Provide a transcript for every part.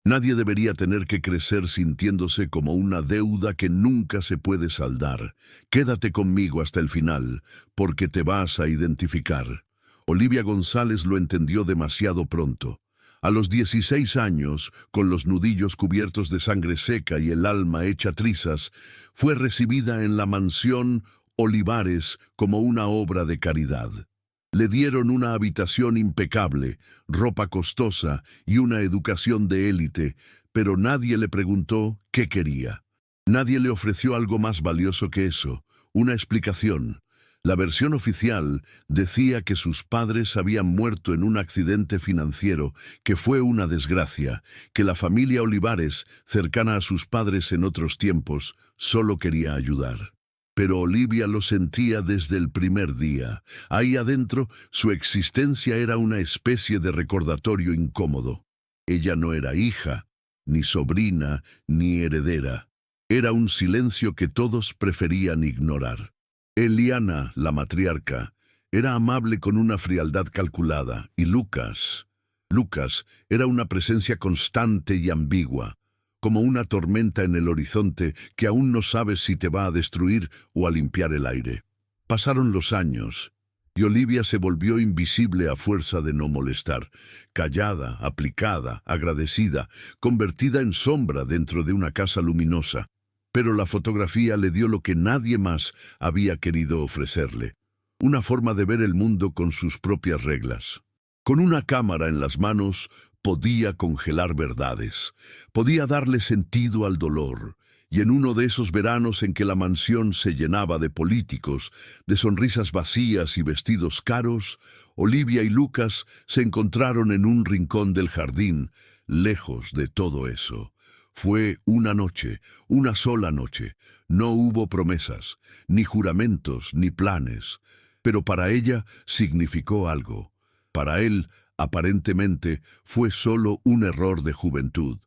Nadie debería tener que crecer sintiéndose como una deuda que nunca se puede saldar. Quédate conmigo hasta el final, porque te vas a identificar. Olivia González lo entendió demasiado pronto. A los 16 años, con los nudillos cubiertos de sangre seca y el alma hecha trizas, fue recibida en la mansión Olivares como una obra de caridad. Le dieron una habitación impecable, ropa costosa y una educación de élite, pero nadie le preguntó qué quería. Nadie le ofreció algo más valioso que eso, una explicación. La versión oficial decía que sus padres habían muerto en un accidente financiero, que fue una desgracia, que la familia Olivares, cercana a sus padres en otros tiempos, solo quería ayudar. Pero Olivia lo sentía desde el primer día. Ahí adentro, su existencia era una especie de recordatorio incómodo. Ella no era hija, ni sobrina, ni heredera. Era un silencio que todos preferían ignorar. Eliana, la matriarca, era amable con una frialdad calculada, y Lucas era una presencia constante y ambigua, como una tormenta en el horizonte que aún no sabes si te va a destruir o a limpiar el aire. Pasaron los años, y Olivia se volvió invisible a fuerza de no molestar, callada, aplicada, agradecida, convertida en sombra dentro de una casa luminosa. Pero la fotografía le dio lo que nadie más había querido ofrecerle, una forma de ver el mundo con sus propias reglas. Con una cámara en las manos, podía congelar verdades, podía darle sentido al dolor, y en uno de esos veranos en que la mansión se llenaba de políticos, de sonrisas vacías y vestidos caros, Olivia y Lucas se encontraron en un rincón del jardín, lejos de todo eso. Fue una noche, una sola noche. No hubo promesas, ni juramentos, ni planes, pero para ella significó algo. Para él, aparentemente, fue solo un error de juventud.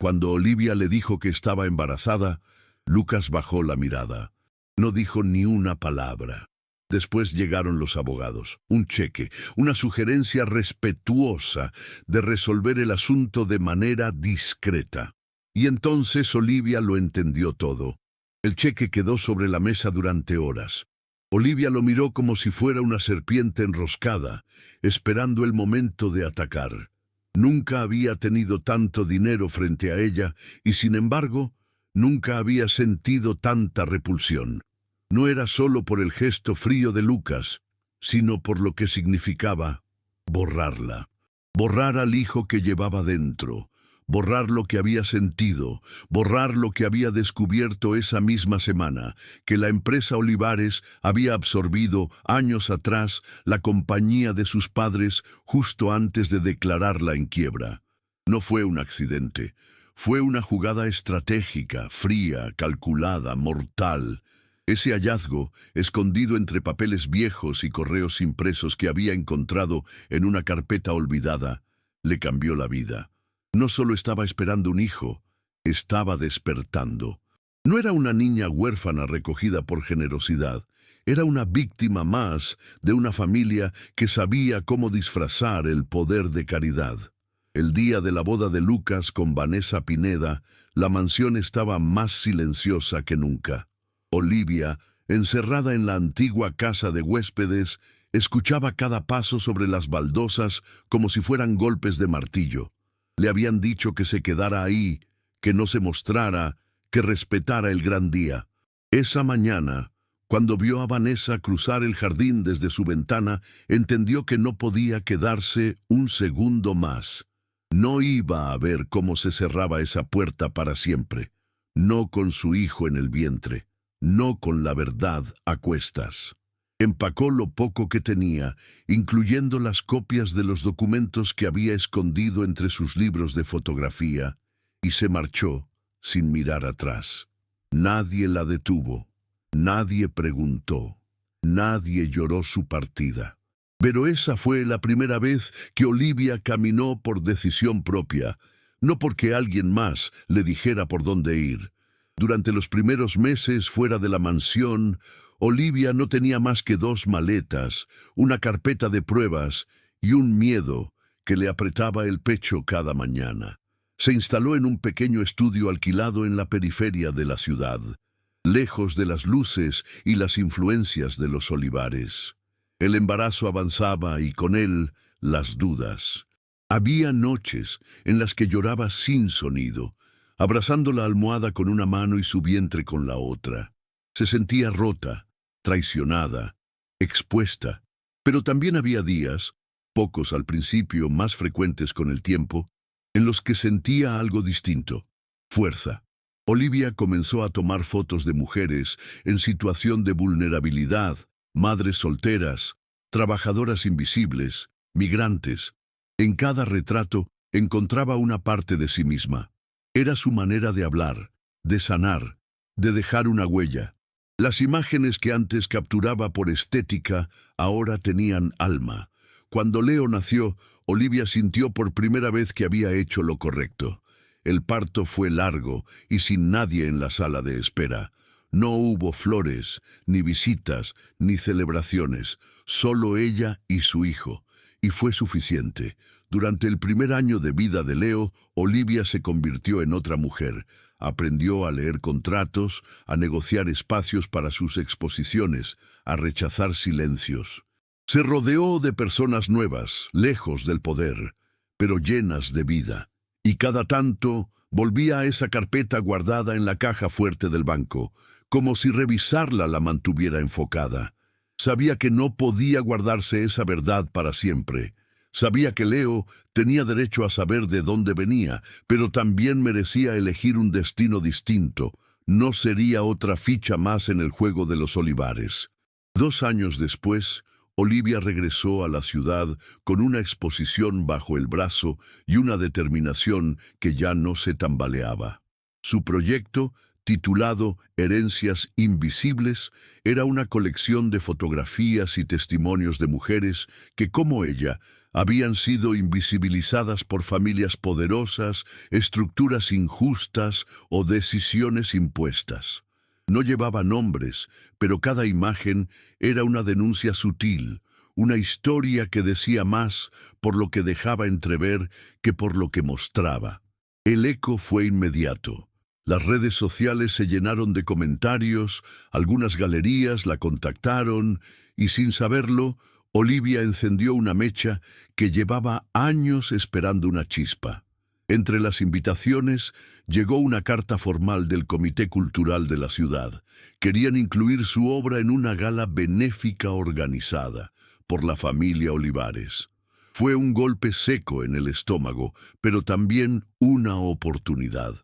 Cuando Olivia le dijo que estaba embarazada, Lucas bajó la mirada. No dijo ni una palabra. Después llegaron los abogados, un cheque, una sugerencia respetuosa de resolver el asunto de manera discreta. Y entonces Olivia lo entendió todo. El cheque quedó sobre la mesa durante horas. Olivia lo miró como si fuera una serpiente enroscada, esperando el momento de atacar. Nunca había tenido tanto dinero frente a ella y, sin embargo, nunca había sentido tanta repulsión. No era solo por el gesto frío de Lucas, sino por lo que significaba borrarla. Borrar al hijo que llevaba dentro. Borrar lo que había sentido, borrar lo que había descubierto esa misma semana, que la empresa Olivares había absorbido años atrás la compañía de sus padres justo antes de declararla en quiebra. No fue un accidente, fue una jugada estratégica, fría, calculada, mortal. Ese hallazgo, escondido entre papeles viejos y correos impresos que había encontrado en una carpeta olvidada, le cambió la vida. No solo estaba esperando un hijo, estaba despertando. No era una niña huérfana recogida por generosidad, era una víctima más de una familia que sabía cómo disfrazar el poder de caridad. El día de la boda de Lucas con Vanessa Pineda, la mansión estaba más silenciosa que nunca. Olivia, encerrada en la antigua casa de huéspedes, escuchaba cada paso sobre las baldosas como si fueran golpes de martillo. Le habían dicho que se quedara ahí, que no se mostrara, que respetara el gran día. Esa mañana, cuando vio a Vanessa cruzar el jardín desde su ventana, entendió que no podía quedarse un segundo más. No iba a ver cómo se cerraba esa puerta para siempre. No con su hijo en el vientre, no con la verdad a cuestas. Empacó lo poco que tenía, incluyendo las copias de los documentos que había escondido entre sus libros de fotografía, y se marchó sin mirar atrás. Nadie la detuvo, nadie preguntó, nadie lloró su partida. Pero esa fue la primera vez que Olivia caminó por decisión propia, no porque alguien más le dijera por dónde ir. Durante los primeros meses fuera de la mansión, Olivia no tenía más que 2 maletas, una carpeta de pruebas y un miedo que le apretaba el pecho cada mañana. Se instaló en un pequeño estudio alquilado en la periferia de la ciudad, lejos de las luces y las influencias de los olivares. El embarazo avanzaba y con él las dudas. Había noches en las que lloraba sin sonido, abrazando la almohada con una mano y su vientre con la otra. Se sentía rota, traicionada, expuesta, pero también había días, pocos al principio, más frecuentes con el tiempo, en los que sentía algo distinto, fuerza. Olivia comenzó a tomar fotos de mujeres en situación de vulnerabilidad, madres solteras, trabajadoras invisibles, migrantes. En cada retrato encontraba una parte de sí misma. Era su manera de hablar, de sanar, de dejar una huella. Las imágenes que antes capturaba por estética ahora tenían alma. Cuando Leo nació, Olivia sintió por primera vez que había hecho lo correcto. El parto fue largo y sin nadie en la sala de espera. No hubo flores, ni visitas, ni celebraciones, solo ella y su hijo. Y fue suficiente. Durante el primer año de vida de Leo, Olivia se convirtió en otra mujer. Aprendió a leer contratos, a negociar espacios para sus exposiciones, a rechazar silencios. Se rodeó de personas nuevas, lejos del poder, pero llenas de vida. Y cada tanto volvía a esa carpeta guardada en la caja fuerte del banco, como si revisarla la mantuviera enfocada. Sabía que no podía guardarse esa verdad para siempre. Sabía que Leo tenía derecho a saber de dónde venía, pero también merecía elegir un destino distinto. No sería otra ficha más en el juego de los olivares. 2 años después, Olivia regresó a la ciudad con una exposición bajo el brazo y una determinación que ya no se tambaleaba. Su proyecto, titulado Herencias Invisibles, era una colección de fotografías y testimonios de mujeres que, como ella, habían sido invisibilizadas por familias poderosas, estructuras injustas o decisiones impuestas. No llevaba nombres, pero cada imagen era una denuncia sutil, una historia que decía más por lo que dejaba entrever que por lo que mostraba. El eco fue inmediato. Las redes sociales se llenaron de comentarios, algunas galerías la contactaron y sin saberlo, Olivia encendió una mecha que llevaba años esperando una chispa. Entre las invitaciones llegó una carta formal del Comité Cultural de la ciudad. Querían incluir su obra en una gala benéfica organizada por la familia Olivares. Fue un golpe seco en el estómago, pero también una oportunidad.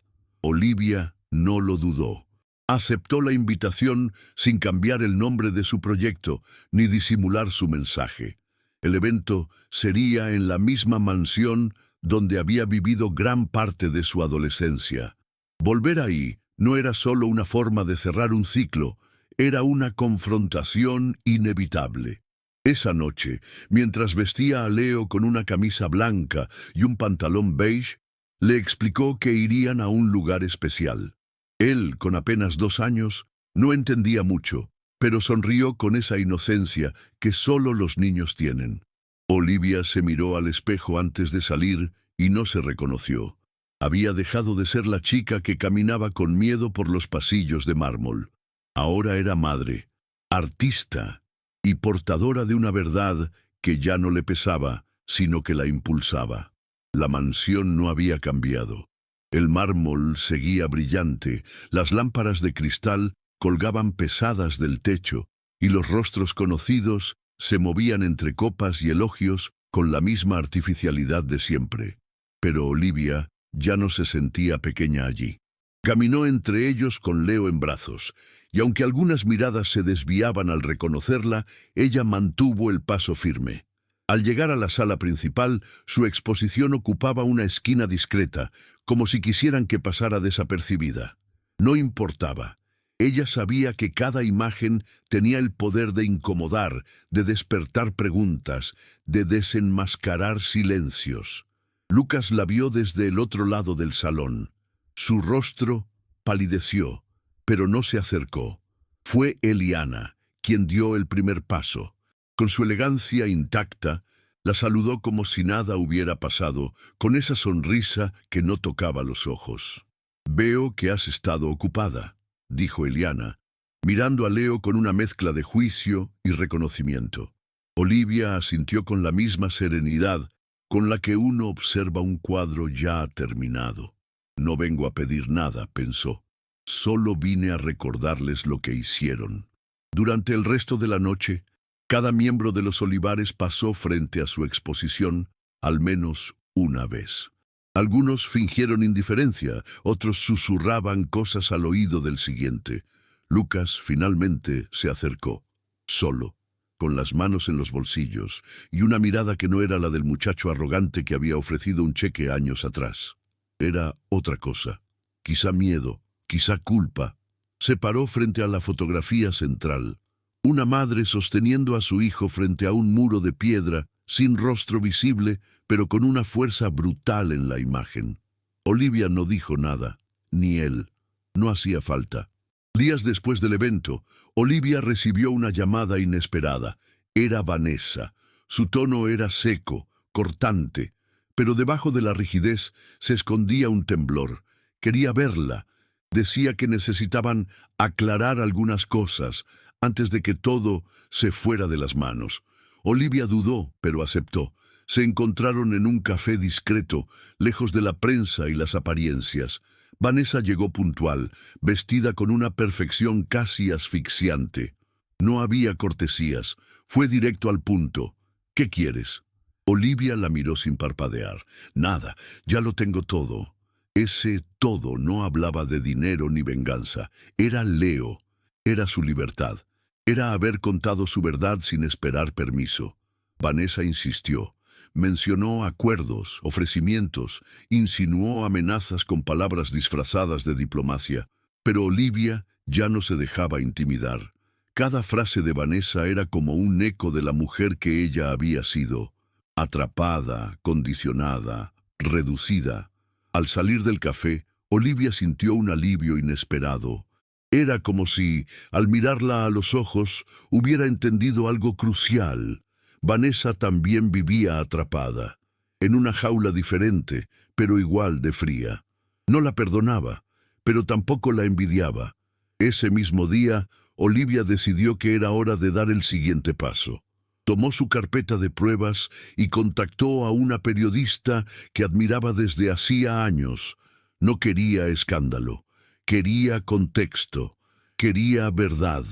Olivia no lo dudó. Aceptó la invitación sin cambiar el nombre de su proyecto ni disimular su mensaje. El evento sería en la misma mansión donde había vivido gran parte de su adolescencia. Volver ahí no era solo una forma de cerrar un ciclo, era una confrontación inevitable. Esa noche, mientras vestía a Leo con una camisa blanca y un pantalón beige, le explicó que irían a un lugar especial. Él, con apenas 2 años, no entendía mucho, pero sonrió con esa inocencia que solo los niños tienen. Olivia se miró al espejo antes de salir y no se reconoció. Había dejado de ser la chica que caminaba con miedo por los pasillos de mármol. Ahora era madre, artista y portadora de una verdad que ya no le pesaba, sino que la impulsaba. La mansión no había cambiado. El mármol seguía brillante, las lámparas de cristal colgaban pesadas del techo y los rostros conocidos se movían entre copas y elogios con la misma artificialidad de siempre. Pero Olivia ya no se sentía pequeña allí. Caminó entre ellos con Leo en brazos, y aunque algunas miradas se desviaban al reconocerla, ella mantuvo el paso firme. Al llegar a la sala principal, su exposición ocupaba una esquina discreta, como si quisieran que pasara desapercibida. No importaba. Ella sabía que cada imagen tenía el poder de incomodar, de despertar preguntas, de desenmascarar silencios. Lucas la vio desde el otro lado del salón. Su rostro palideció, pero no se acercó. Fue Eliana quien dio el primer paso. Con su elegancia intacta, La saludó como si nada hubiera pasado, con esa sonrisa que no tocaba los ojos. «Veo que has estado ocupada», dijo Eliana, mirando a Leo con una mezcla de juicio y reconocimiento. Olivia asintió con la misma serenidad con la que uno observa un cuadro ya terminado. «No vengo a pedir nada», pensó. «Solo vine a recordarles lo que hicieron». Durante el resto de la noche, cada miembro de los Olivares pasó frente a su exposición al menos una vez. Algunos fingieron indiferencia, otros susurraban cosas al oído del siguiente. Lucas finalmente se acercó, solo, con las manos en los bolsillos y una mirada que no era la del muchacho arrogante que había ofrecido un cheque años atrás. Era otra cosa, quizá miedo, quizá culpa. Se paró frente a la fotografía central. Una madre sosteniendo a su hijo frente a un muro de piedra, sin rostro visible, pero con una fuerza brutal en la imagen. Olivia no dijo nada, ni él. No hacía falta. Días después del evento, Olivia recibió una llamada inesperada. Era Vanessa. Su tono era seco, cortante, pero debajo de la rigidez se escondía un temblor. Quería verla. Decía que necesitaban aclarar algunas cosas antes de que todo se fuera de las manos. Olivia dudó, pero aceptó. Se encontraron en un café discreto, lejos de la prensa y las apariencias. Vanessa llegó puntual, vestida con una perfección casi asfixiante. No había cortesías, fue directo al punto. «¿Qué quieres?» Olivia la miró sin parpadear. «Nada, ya lo tengo todo». Ese todo no hablaba de dinero ni venganza. Era Leo. Era su libertad. Era haber contado su verdad sin esperar permiso. Vanessa insistió. Mencionó acuerdos, ofrecimientos, insinuó amenazas con palabras disfrazadas de diplomacia. Pero Olivia ya no se dejaba intimidar. Cada frase de Vanessa era como un eco de la mujer que ella había sido. Atrapada, condicionada, reducida. Al salir del café, Olivia sintió un alivio inesperado. Era como si, al mirarla a los ojos, hubiera entendido algo crucial. Vanessa también vivía atrapada, en una jaula diferente, pero igual de fría. No la perdonaba, pero tampoco la envidiaba. Ese mismo día, Olivia decidió que era hora de dar el siguiente paso. Tomó su carpeta de pruebas y contactó a una periodista que admiraba desde hacía años. No quería escándalo, quería contexto, quería verdad.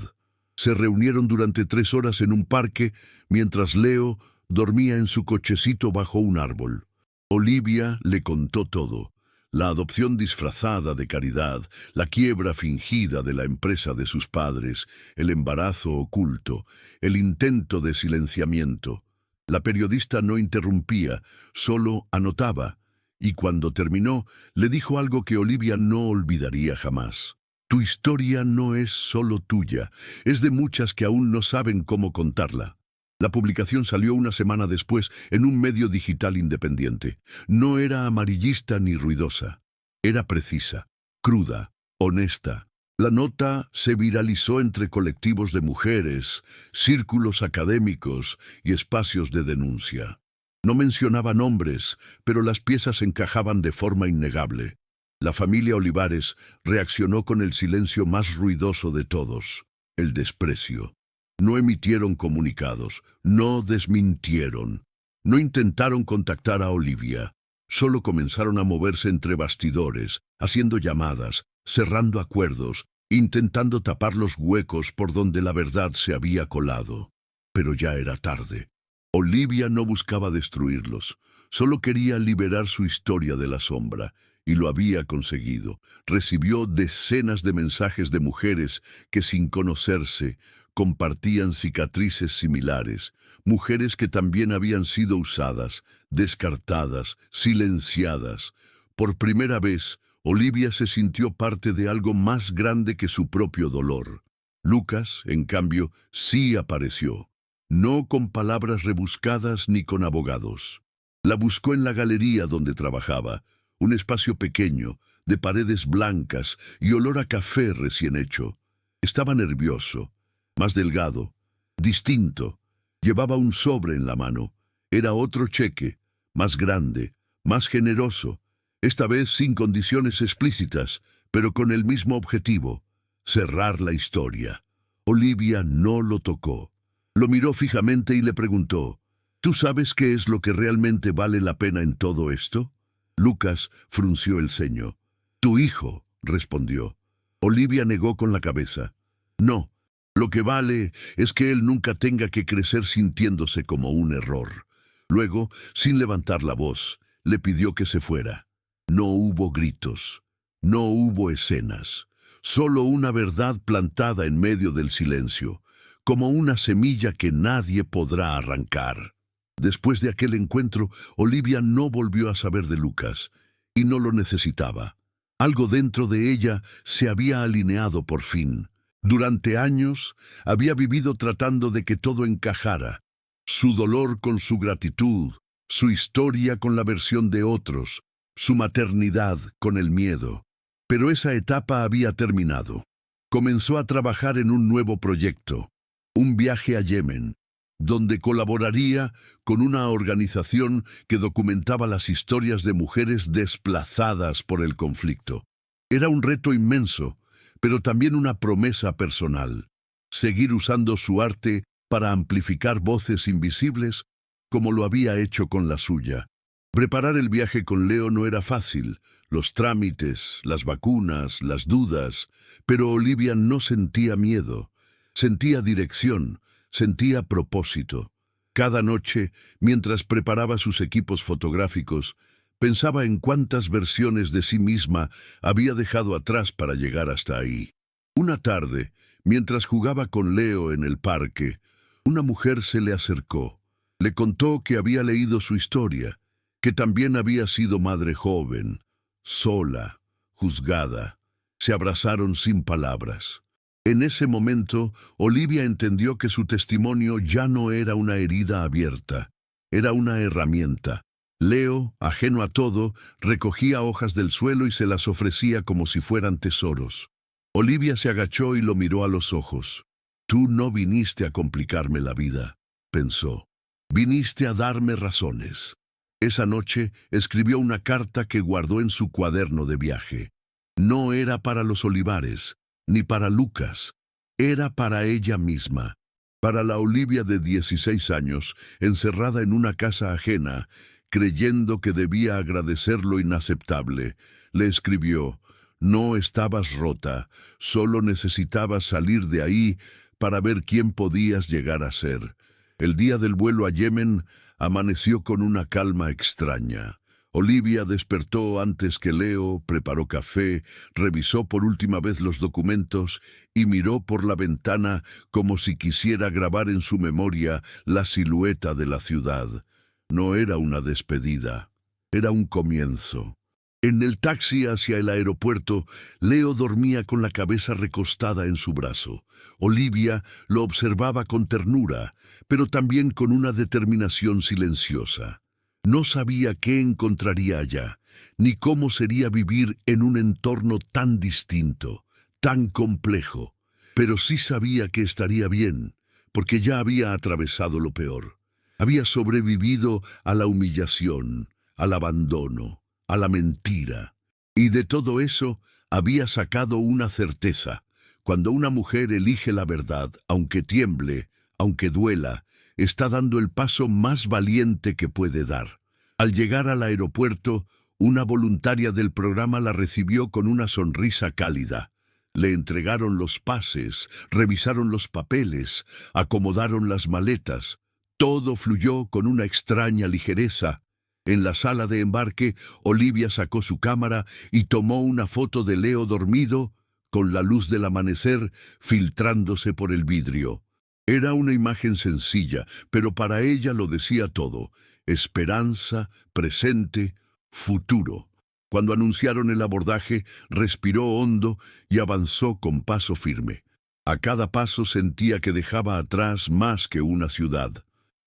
Se reunieron durante 3 horas en un parque mientras Leo dormía en su cochecito bajo un árbol. Olivia le contó todo. La adopción disfrazada de caridad, la quiebra fingida de la empresa de sus padres, el embarazo oculto, el intento de silenciamiento. La periodista no interrumpía, solo anotaba, y cuando terminó, le dijo algo que Olivia no olvidaría jamás. Tu historia no es solo tuya, es de muchas que aún no saben cómo contarla. La publicación salió una semana después en un medio digital independiente. No era amarillista ni ruidosa. Era precisa, cruda, honesta. La nota se viralizó entre colectivos de mujeres, círculos académicos y espacios de denuncia. No mencionaba nombres, pero las piezas encajaban de forma innegable. La familia Olivares reaccionó con el silencio más ruidoso de todos, el desprecio. No emitieron comunicados, no desmintieron, no intentaron contactar a Olivia. Solo comenzaron a moverse entre bastidores, haciendo llamadas, cerrando acuerdos, intentando tapar los huecos por donde la verdad se había colado. Pero ya era tarde. Olivia no buscaba destruirlos, solo quería liberar su historia de la sombra, y lo había conseguido. Recibió decenas de mensajes de mujeres que, sin conocerse, compartían cicatrices similares, mujeres que también habían sido usadas, descartadas, silenciadas. Por primera vez, Olivia se sintió parte de algo más grande que su propio dolor. Lucas, en cambio, sí apareció, no con palabras rebuscadas ni con abogados. La buscó en la galería donde trabajaba, un espacio pequeño, de paredes blancas y olor a café recién hecho. Estaba nervioso, más delgado, distinto. Llevaba un sobre en la mano. Era otro cheque, más grande, más generoso, esta vez sin condiciones explícitas, pero con el mismo objetivo: cerrar la historia. Olivia no lo tocó. Lo miró fijamente y le preguntó: ¿Tú sabes qué es lo que realmente vale la pena en todo esto? Lucas frunció el ceño. Tu hijo, respondió. Olivia negó con la cabeza. No, lo que vale es que él nunca tenga que crecer sintiéndose como un error. Luego, sin levantar la voz, le pidió que se fuera. No hubo gritos, no hubo escenas, solo una verdad plantada en medio del silencio, como una semilla que nadie podrá arrancar. Después de aquel encuentro, Olivia no volvió a saber de Lucas, y no lo necesitaba. Algo dentro de ella se había alineado por fin. Durante años había vivido tratando de que todo encajara, su dolor con su gratitud, su historia con la versión de otros, su maternidad con el miedo. Pero esa etapa había terminado. Comenzó a trabajar en un nuevo proyecto, un viaje a Yemen, donde colaboraría con una organización que documentaba las historias de mujeres desplazadas por el conflicto. Era un reto inmenso, pero también una promesa personal: seguir usando su arte para amplificar voces invisibles como lo había hecho con la suya. Preparar el viaje con Leo no era fácil, los trámites, las vacunas, las dudas, pero Olivia no sentía miedo, sentía dirección, sentía propósito. Cada noche, mientras preparaba sus equipos fotográficos, pensaba en cuántas versiones de sí misma había dejado atrás para llegar hasta ahí. Una tarde, mientras jugaba con Leo en el parque, una mujer se le acercó. Le contó que había leído su historia, que también había sido madre joven, sola, juzgada. Se abrazaron sin palabras. En ese momento, Olivia entendió que su testimonio ya no era una herida abierta, era una herramienta. Leo, ajeno a todo, recogía hojas del suelo y se las ofrecía como si fueran tesoros. Olivia se agachó y lo miró a los ojos. Tú no viniste a complicarme la vida, pensó. Viniste a darme razones. Esa noche escribió una carta que guardó en su cuaderno de viaje. No era para los olivares, ni para Lucas. Era para ella misma, para la Olivia de 16 años, encerrada en una casa ajena, creyendo que debía agradecer lo inaceptable. Le escribió: no estabas rota, solo necesitabas salir de ahí para ver quién podías llegar a ser. El día del vuelo a Yemen amaneció con una calma extraña. Olivia despertó antes que Leo, preparó café, revisó por última vez los documentos y miró por la ventana como si quisiera grabar en su memoria la silueta de la ciudad. No era una despedida, era un comienzo. En el taxi hacia el aeropuerto, Leo dormía con la cabeza recostada en su brazo. Olivia lo observaba con ternura, pero también con una determinación silenciosa. No sabía qué encontraría allá, ni cómo sería vivir en un entorno tan distinto, tan complejo, pero sí sabía que estaría bien, porque ya había atravesado lo peor. Había sobrevivido a la humillación, al abandono, a la mentira, y de todo eso había sacado una certeza: cuando una mujer elige la verdad, aunque tiemble, aunque duela, está dando el paso más valiente que puede dar. Al llegar al aeropuerto, una voluntaria del programa la recibió con una sonrisa cálida. Le entregaron los pases, revisaron los papeles, acomodaron las maletas. Todo fluyó con una extraña ligereza. En la sala de embarque, Olivia sacó su cámara y tomó una foto de Leo dormido, con la luz del amanecer filtrándose por el vidrio. Era una imagen sencilla, pero para ella lo decía todo: esperanza, presente, futuro. Cuando anunciaron el abordaje, respiró hondo y avanzó con paso firme. A cada paso sentía que dejaba atrás más que una ciudad.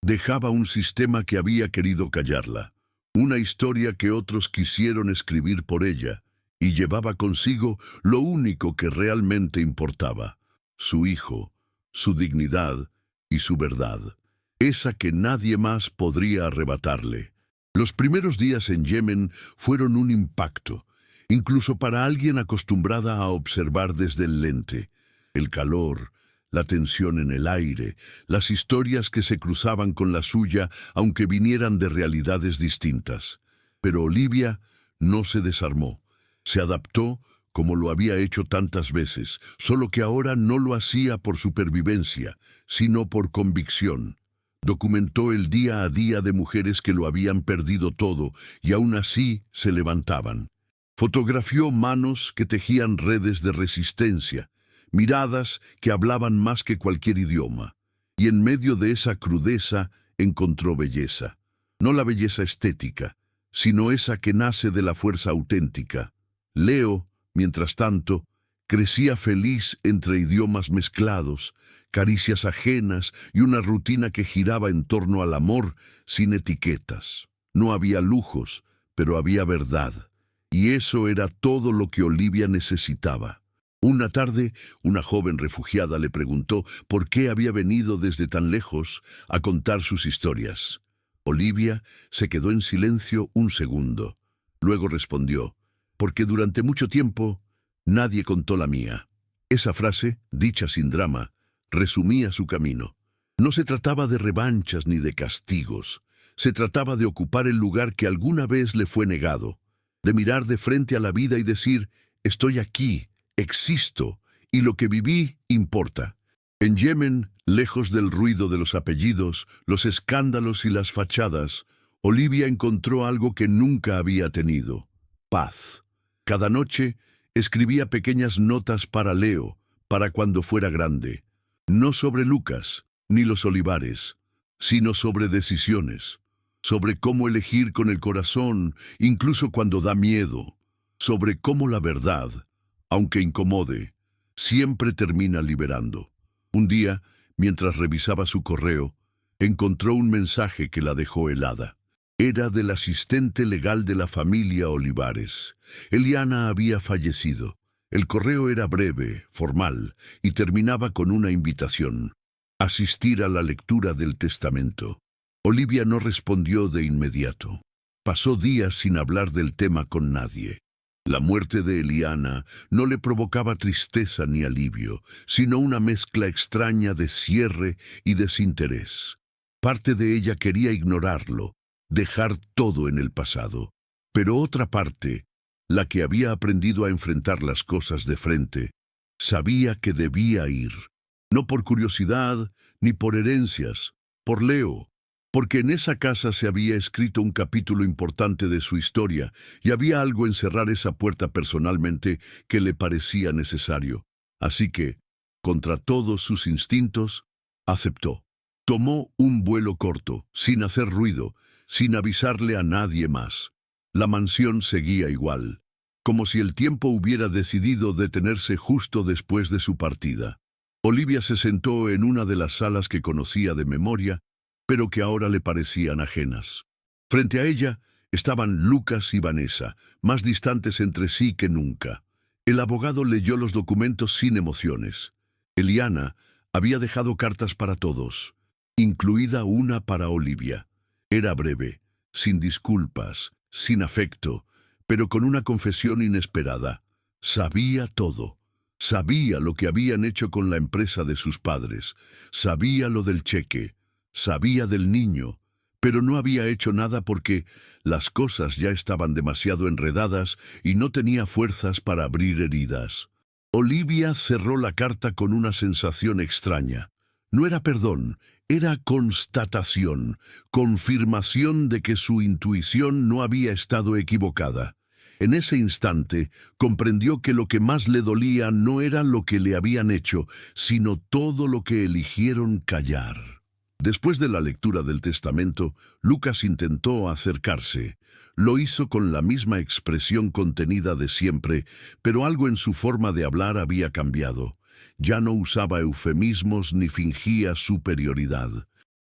Dejaba un sistema que había querido callarla, una historia que otros quisieron escribir por ella, y llevaba consigo lo único que realmente importaba: su hijo, su dignidad y su verdad. esa que nadie más podría arrebatarle. Los primeros días en Yemen fueron un impacto, incluso para alguien acostumbrada a observar desde el lente. El calor, la tensión en el aire, las historias que se cruzaban con la suya, aunque vinieran de realidades distintas. Pero Olivia no se desarmó. Se adaptó como lo había hecho tantas veces, solo que ahora no lo hacía por supervivencia, sino por convicción. Documentó el día a día de mujeres que lo habían perdido todo y aún así se levantaban. Fotografió manos que tejían redes de resistencia, miradas que hablaban más que cualquier idioma. Y en medio de esa crudeza encontró belleza. No la belleza estética, sino esa que nace de la fuerza auténtica. Leo, mientras tanto, crecía feliz entre idiomas mezclados, caricias ajenas y una rutina que giraba en torno al amor sin etiquetas. No había lujos, pero había verdad. Y eso era todo lo que Olivia necesitaba. Una tarde, una joven refugiada le preguntó por qué había venido desde tan lejos a contar sus historias. Olivia se quedó en silencio un segundo. Luego respondió, porque durante mucho tiempo nadie contó la mía. Esa frase, dicha sin drama, resumía su camino. No se trataba de revanchas ni de castigos. Se trataba de ocupar el lugar que alguna vez le fue negado, de mirar de frente a la vida y decir, estoy aquí, existo, y lo que viví importa. En Yemen, lejos del ruido de los apellidos, los escándalos y las fachadas, Olivia encontró algo que nunca había tenido: paz. Cada noche escribía pequeñas notas para Leo, para cuando fuera grande. No sobre Lucas, ni los olivares, sino sobre decisiones, sobre cómo elegir con el corazón, incluso cuando da miedo, sobre cómo la verdad, aunque incomode, siempre termina liberando. Un día, mientras revisaba su correo, encontró un mensaje que la dejó helada. Era del asistente legal de la familia Olivares. Eliana había fallecido. El correo era breve, formal, y terminaba con una invitación: asistir a la lectura del testamento. Olivia no respondió de inmediato. Pasó días sin hablar del tema con nadie. La muerte de Eliana no le provocaba tristeza ni alivio, sino una mezcla extraña de cierre y desinterés. Parte de ella quería ignorarlo, dejar todo en el pasado. Pero otra parte, la que había aprendido a enfrentar las cosas de frente, sabía que debía ir. No por curiosidad ni por herencias, por Leo. Porque en esa casa se había escrito un capítulo importante de su historia y había algo en cerrar esa puerta personalmente que le parecía necesario. Así que, contra todos sus instintos, aceptó. Tomó un vuelo corto, sin hacer ruido, sin avisarle a nadie más. La mansión seguía igual, como si el tiempo hubiera decidido detenerse justo después de su partida. Olivia se sentó en una de las salas que conocía de memoria, pero que ahora le parecían ajenas. Frente a ella estaban Lucas y Vanessa, más distantes entre sí que nunca. El abogado leyó los documentos sin emociones. Eliana había dejado cartas para todos, incluida una para Olivia. Era breve, sin disculpas, sin afecto, pero con una confesión inesperada. Sabía todo. Sabía lo que habían hecho con la empresa de sus padres. Sabía lo del cheque. Sabía del niño, pero no había hecho nada porque las cosas ya estaban demasiado enredadas y no tenía fuerzas para abrir heridas. Olivia cerró la carta con una sensación extraña. No era perdón, era constatación, confirmación de que su intuición no había estado equivocada. En ese instante comprendió que lo que más le dolía no era lo que le habían hecho, sino todo lo que eligieron callar. Después de la lectura del testamento, Lucas intentó acercarse. Lo hizo con la misma expresión contenida de siempre, pero algo en su forma de hablar había cambiado. Ya no usaba eufemismos ni fingía superioridad.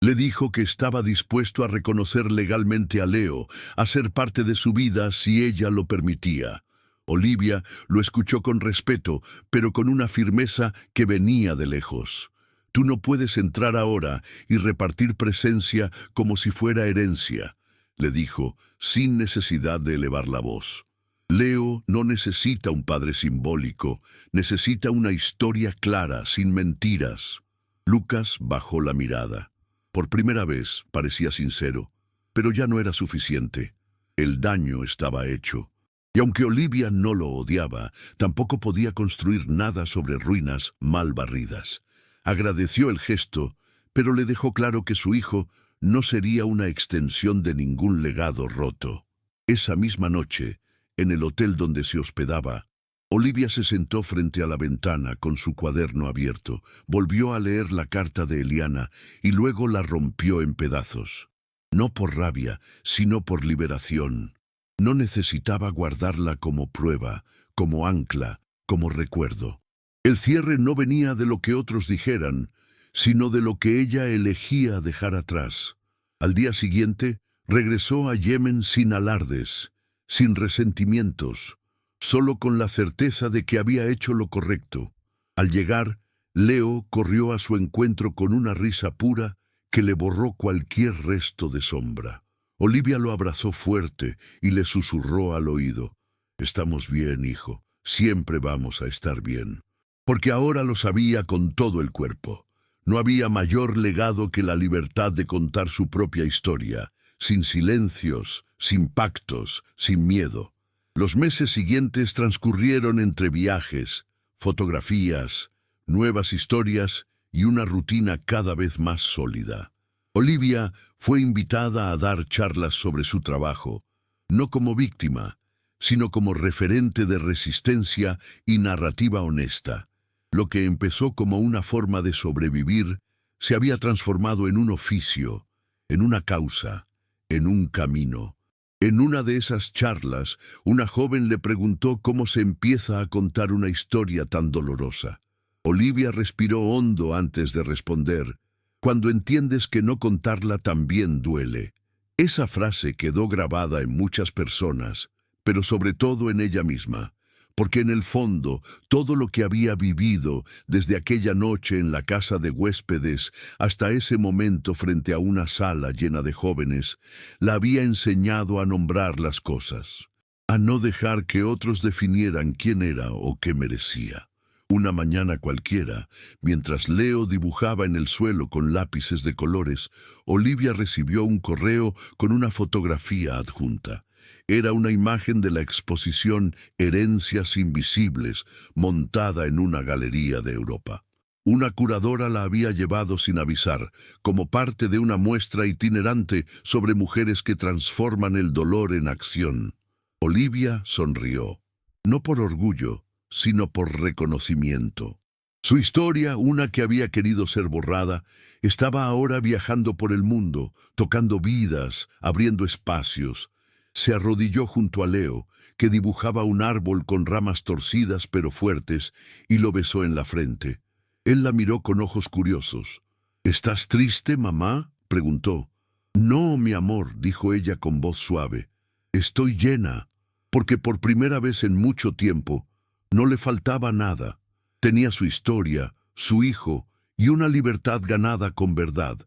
Le dijo que estaba dispuesto a reconocer legalmente a Leo, a ser parte de su vida si ella lo permitía. Olivia lo escuchó con respeto, pero con una firmeza que venía de lejos. Tú no puedes entrar ahora y repartir presencia como si fuera herencia, le dijo, sin necesidad de elevar la voz. Leo no necesita un padre simbólico, necesita una historia clara, sin mentiras. Lucas bajó la mirada. Por primera vez parecía sincero, pero ya no era suficiente. El daño estaba hecho. Y aunque Olivia no lo odiaba, tampoco podía construir nada sobre ruinas mal barridas. Agradeció el gesto, pero le dejó claro que su hijo no sería una extensión de ningún legado roto. Esa misma noche, en el hotel donde se hospedaba, Olivia se sentó frente a la ventana con su cuaderno abierto, volvió a leer la carta de Eliana y luego la rompió en pedazos. No por rabia, sino por liberación. No necesitaba guardarla como prueba, como ancla, como recuerdo. El cierre no venía de lo que otros dijeran, sino de lo que ella elegía dejar atrás. Al día siguiente, regresó a Yemen sin alardes, sin resentimientos, solo con la certeza de que había hecho lo correcto. Al llegar, Leo corrió a su encuentro con una risa pura que le borró cualquier resto de sombra. Olivia lo abrazó fuerte y le susurró al oído: «Estamos bien, hijo, siempre vamos a estar bien». Porque ahora lo sabía con todo el cuerpo. No había mayor legado que la libertad de contar su propia historia, sin silencios, sin pactos, sin miedo. Los meses siguientes transcurrieron entre viajes, fotografías, nuevas historias y una rutina cada vez más sólida. Olivia fue invitada a dar charlas sobre su trabajo, no como víctima, sino como referente de resistencia y narrativa honesta. Lo que empezó como una forma de sobrevivir se había transformado en un oficio, en una causa, en un camino. En una de esas charlas, una joven le preguntó cómo se empieza a contar una historia tan dolorosa. Olivia respiró hondo antes de responder: «Cuando entiendes que no contarla también duele». Esa frase quedó grabada en muchas personas, pero sobre todo en ella misma, porque en el fondo todo lo que había vivido desde aquella noche en la casa de huéspedes hasta ese momento frente a una sala llena de jóvenes, la había enseñado a nombrar las cosas, a no dejar que otros definieran quién era o qué merecía. Una mañana cualquiera, mientras Leo dibujaba en el suelo con lápices de colores, Olivia recibió un correo con una fotografía adjunta. Era una imagen de la exposición Herencias Invisibles, montada en una galería de Europa. Una curadora la había llevado sin avisar, como parte de una muestra itinerante sobre mujeres que transforman el dolor en acción. Olivia sonrió, no por orgullo, sino por reconocimiento. Su historia, una que había querido ser borrada, estaba ahora viajando por el mundo, tocando vidas, abriendo espacios. Se arrodilló junto a Leo, que dibujaba un árbol con ramas torcidas pero fuertes, y lo besó en la frente. Él la miró con ojos curiosos. «¿Estás triste, mamá?», preguntó. «No, mi amor», dijo ella con voz suave. «Estoy llena, porque por primera vez en mucho tiempo no le faltaba nada. Tenía su historia, su hijo y una libertad ganada con verdad.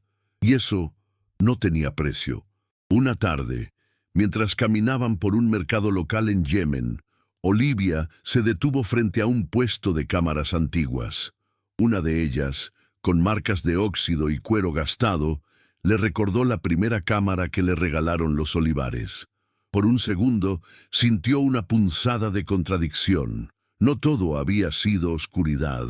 Y eso no tenía precio». Una tarde, mientras caminaban por un mercado local en Yemen, Olivia se detuvo frente a un puesto de cámaras antiguas. Una de ellas, con marcas de óxido y cuero gastado, le recordó la primera cámara que le regalaron los Olivares. Por un segundo sintió una punzada de contradicción. No todo había sido oscuridad.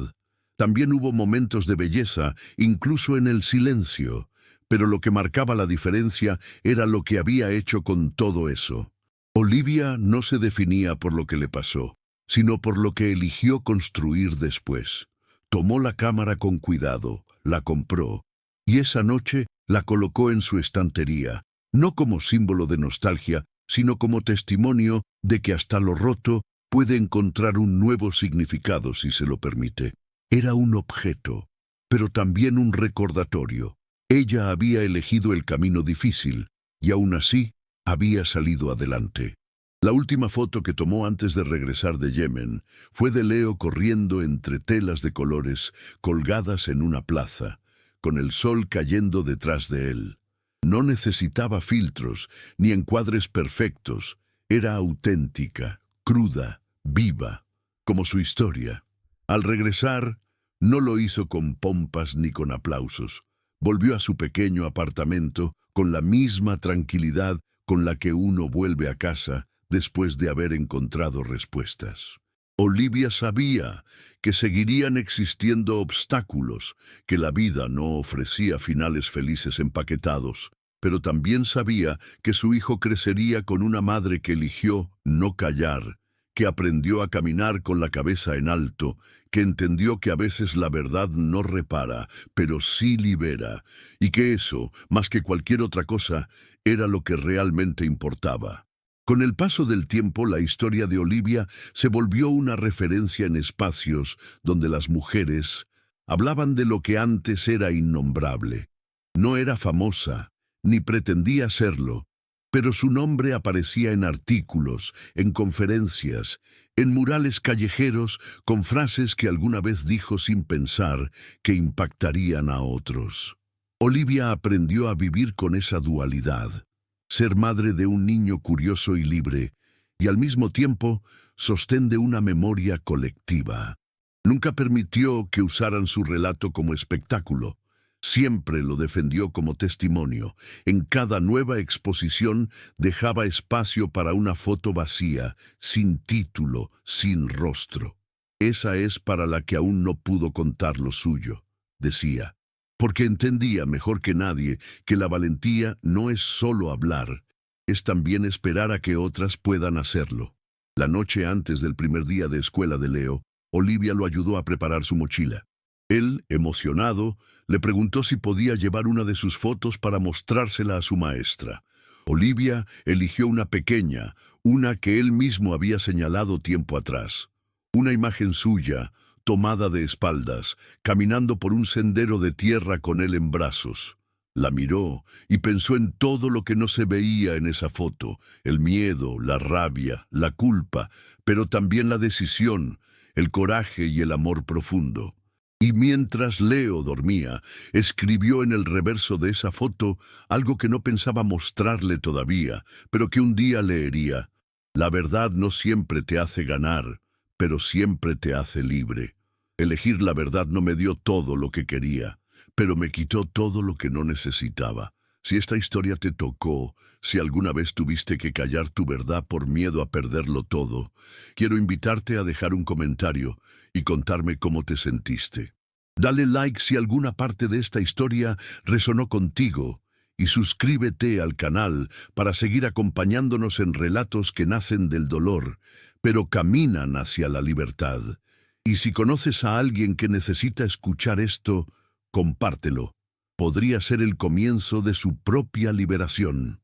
También hubo momentos de belleza, incluso en el silencio. Pero lo que marcaba la diferencia era lo que había hecho con todo eso. Olivia no se definía por lo que le pasó, sino por lo que eligió construir después. Tomó la cámara con cuidado, la compró, y esa noche la colocó en su estantería, no como símbolo de nostalgia, sino como testimonio de que hasta lo roto puede encontrar un nuevo significado si se lo permite. Era un objeto, pero también un recordatorio. Ella había elegido el camino difícil, y aún así había salido adelante. La última foto que tomó antes de regresar de Yemen fue de Leo corriendo entre telas de colores colgadas en una plaza, con el sol cayendo detrás de él. No necesitaba filtros ni encuadres perfectos, era auténtica, cruda, viva, como su historia. Al regresar, no lo hizo con pompas ni con aplausos. Volvió a su pequeño apartamento con la misma tranquilidad con la que uno vuelve a casa después de haber encontrado respuestas. Olivia sabía que seguirían existiendo obstáculos, que la vida no ofrecía finales felices empaquetados, pero también sabía que su hijo crecería con una madre que eligió no callar, que aprendió a caminar con la cabeza en alto, que entendió que a veces la verdad no repara, pero sí libera, y que eso, más que cualquier otra cosa, era lo que realmente importaba. Con el paso del tiempo, la historia de Olivia se volvió una referencia en espacios donde las mujeres hablaban de lo que antes era innombrable. No era famosa, ni pretendía serlo, pero su nombre aparecía en artículos, en conferencias, en murales callejeros, con frases que alguna vez dijo sin pensar que impactarían a otros. Olivia aprendió a vivir con esa dualidad. Ser madre de un niño curioso y libre, y al mismo tiempo sostén de una memoria colectiva. Nunca permitió que usaran su relato como espectáculo. Siempre lo defendió como testimonio. En cada nueva exposición dejaba espacio para una foto vacía, sin título, sin rostro. Esa es para la que aún no pudo contar lo suyo, decía. Porque entendía mejor que nadie que la valentía no es solo hablar, es también esperar a que otras puedan hacerlo. La noche antes del primer día de escuela de Leo, Olivia lo ayudó a preparar su mochila. Él, emocionado, le preguntó si podía llevar una de sus fotos para mostrársela a su maestra. Olivia eligió una pequeña, una que él mismo había señalado tiempo atrás. Una imagen suya, tomada de espaldas, caminando por un sendero de tierra con él en brazos. La miró y pensó en todo lo que no se veía en esa foto, el miedo, la rabia, la culpa, pero también la decisión, el coraje y el amor profundo. Y mientras Leo dormía, escribió en el reverso de esa foto algo que no pensaba mostrarle todavía, pero que un día leería. La verdad no siempre te hace ganar, pero siempre te hace libre. Elegir la verdad no me dio todo lo que quería, pero me quitó todo lo que no necesitaba. Si esta historia te tocó, si alguna vez tuviste que callar tu verdad por miedo a perderlo todo, quiero invitarte a dejar un comentario y contarme cómo te sentiste. Dale like si alguna parte de esta historia resonó contigo y suscríbete al canal para seguir acompañándonos en relatos que nacen del dolor, pero caminan hacia la libertad. Y si conoces a alguien que necesita escuchar esto, compártelo. Podría ser el comienzo de su propia liberación.